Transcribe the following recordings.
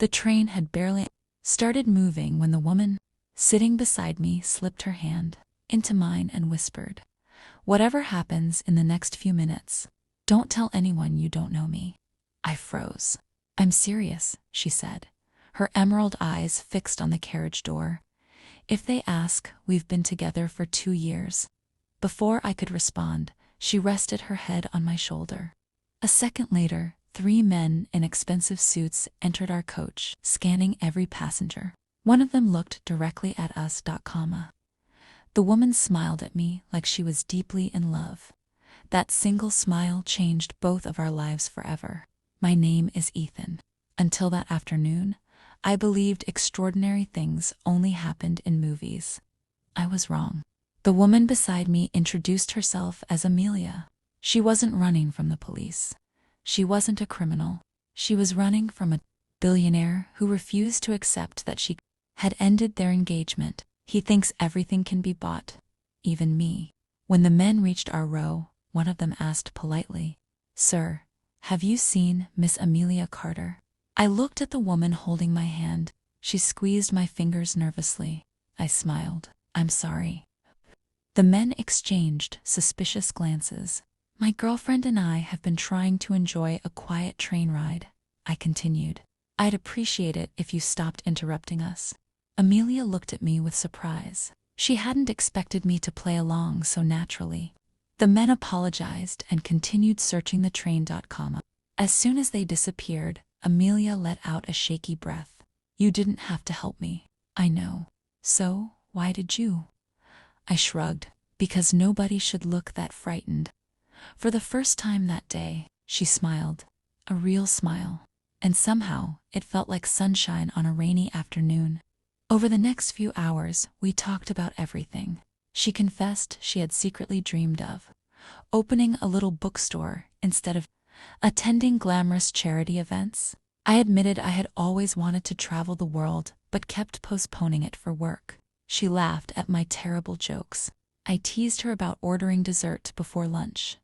The train had barely started moving when the woman sitting beside me slipped her hand into mine and whispered, "Whatever happens in the next few minutes, don't tell anyone you don't know me." I froze. "I'm serious," she said, her emerald eyes fixed on the carriage door. "If they ask, we've been together for 2 years. Before I could respond, she rested her head on my shoulder. A second later, 3 men in expensive suits entered our coach, scanning every passenger. One of them looked directly at us. The woman smiled at me like she was deeply in love. That single smile changed both of our lives forever. My name is Ethan. Until that afternoon, I believed extraordinary things only happened in movies. I was wrong. The woman beside me introduced herself as Amelia. She wasn't running from the police. She wasn't a criminal. She was running from a billionaire who refused to accept that she had ended their engagement. He thinks everything can be bought, even me. When the men reached our row, one of them asked politely, "Sir, have you seen Miss Amelia Carter?" I looked at the woman holding my hand. She squeezed my fingers nervously. I smiled. "I'm sorry." The men exchanged suspicious glances. "My girlfriend and I have been trying to enjoy a quiet train ride," I continued. "I'd appreciate it if you stopped interrupting us." Amelia looked at me with surprise. She hadn't expected me to play along so naturally. The men apologized and continued searching the train. As soon as they disappeared, Amelia let out a shaky breath. "You didn't have to help me. I know. So, why did you?" I shrugged. "Because nobody should look that frightened." For the first time that day, she smiled. A real smile. And somehow, it felt like sunshine on a rainy afternoon. Over the next few hours, we talked about everything. She confessed she had secretly dreamed of opening a little bookstore instead of attending glamorous charity events. I admitted I had always wanted to travel the world, but kept postponing it for work. She laughed at my terrible jokes. I teased her about ordering dessert before lunch.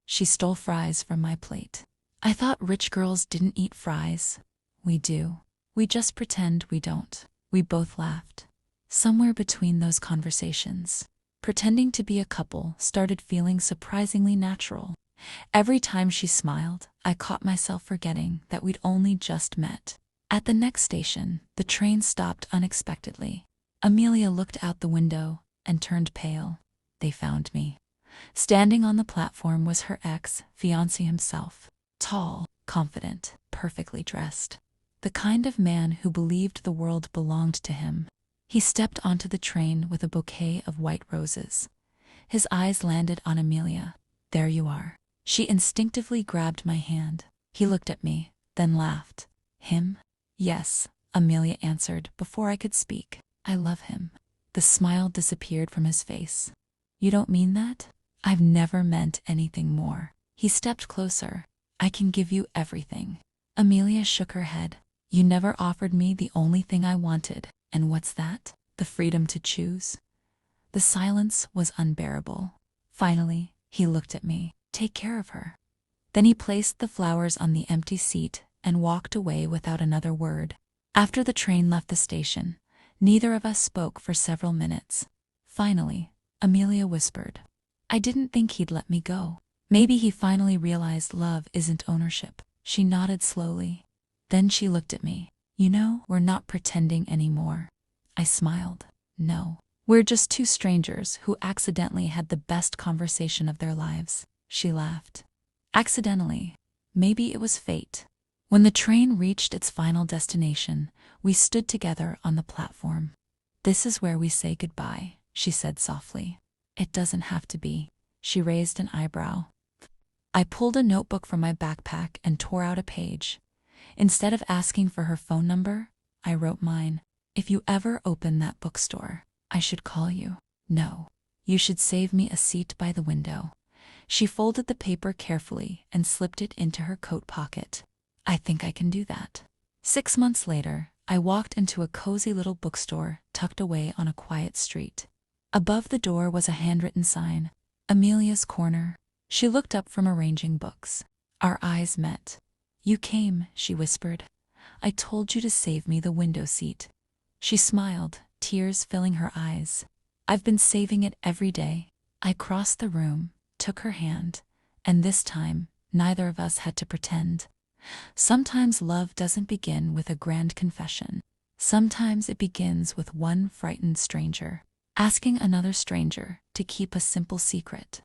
She stole fries from my plate. "I thought rich girls didn't eat fries." "We do. We just pretend we don't." We both laughed. Somewhere between those conversations, pretending to be a couple started feeling surprisingly natural. Every time she smiled, I caught myself forgetting that we'd only just met. At the next station, the train stopped unexpectedly. Amelia looked out the window and turned pale. They found me. Standing on the platform was her ex-fiancé himself. Tall, confident, perfectly dressed. The kind of man who believed the world belonged to him. He stepped onto the train with a bouquet of white roses. His eyes landed on Amelia. "There you are." She instinctively grabbed my hand. He looked at me, then laughed. "Him?" "Yes," Amelia answered before I could speak. "I love him." The smile disappeared from his face. "You don't mean that?" "I've never meant anything more." He stepped closer. "I can give you everything." Amelia shook her head. "You never offered me the only thing I wanted. And what's that?" "The freedom to choose." The silence was unbearable. Finally, he looked at me. "Take care of her." Then he placed the flowers on the empty seat and walked away without another word. After the train left the station, neither of us spoke for several minutes. Finally, Amelia whispered, "I didn't think he'd let me go." Maybe he finally realized love isn't ownership. She nodded slowly. Then she looked at me. "You know, we're not pretending anymore." I smiled. "No. We're just 2 strangers who accidentally had the best conversation of their lives." She laughed. "Accidentally. Maybe it was fate." When the train reached its final destination, we stood together on the platform. "This is where we say goodbye," she said softly. "It doesn't have to be." She raised an eyebrow. I pulled a notebook from my backpack and tore out a page. Instead of asking for her phone number, I wrote mine. "If you ever open that bookstore, I should call you." "No. You should save me a seat by the window." She folded the paper carefully and slipped it into her coat pocket. "I think I can do that." 6 months later, I walked into a cozy little bookstore tucked away on a quiet street. Above the door was a handwritten sign, "Amelia's Corner." She looked up from arranging books. Our eyes met. "You came," she whispered. I told you to save me the window seat." She smiled, tears filling her eyes. "I've been saving it every day." I crossed the room, took her hand, and this time, neither of us had to pretend. Sometimes love doesn't begin with a grand confession. Sometimes it begins with one frightened stranger asking another stranger to keep a simple secret.